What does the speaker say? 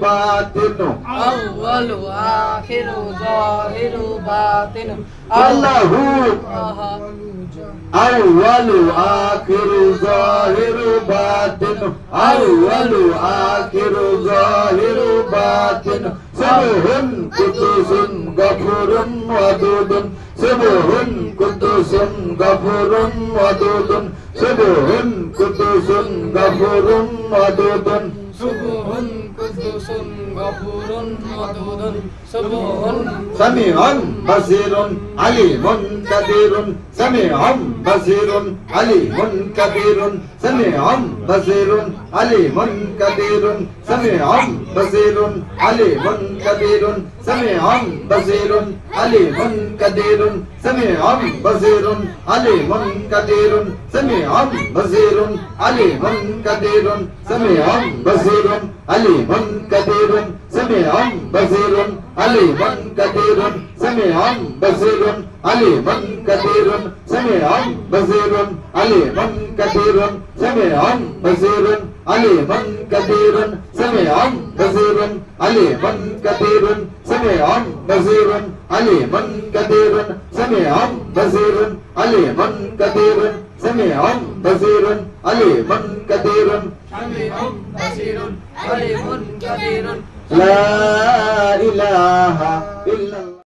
বাতিন أول آخر ظاهر باطن আল্লাহু আউয়ালু আখিরু যাহিরু বাতিন আউয়ালু আখিরু যাহিরু বাতিন সুবহুন কুদুসুন গফুরুন ওয়াদুদুন সুবহুন কুদুসুন গফুরুন ওয়াদুদুন সুবহুন কুদুসুন গফুরুন ওয়াদুদুন সুবহুন কুদুসুন গফুরুন ওয়াদুদুন সুবহুন সামিউন বাসিরুন আলিমুন কাবীরুন সামিউন বাসিরুন আলিমুন কাবীরুন সামিউন বাসিরুন আলিমুন কাবীরুন সামিউন বাসিরুন আলিমুন কাবীরুন সামিউন বাসিরুন আলিমুন কাবীরুন সামিউন বাসিরুন আলিমুন কাবীরুন সামিউন বাসিরুন আলিমুন কাবীরুন সামিউন বাসিরুন আলিমুন কাবীরুন সামিউন বাসিরুন আলিমুন কাবীরুন সামিউন বাসিরুন আলিমুন কাবীরুন সামিউন বাসিরুন আলিমুন কাবীরুন সামিউন বাসিরুন আলিমুন কাবীরুন সামিউন বাসিরুন আলিমুন কাবীরুন সামিউন বাসিরুন আলিমুন কাবীরুন সামিউন বাসিরুন আলিমুন কাবীরুন সামিউন বাসিরুন আলিমুন কাবীরুন সামিউন বাসিরুন আলিমুন কাবীরুন লা ইলাহা ইল্লাল্লাহ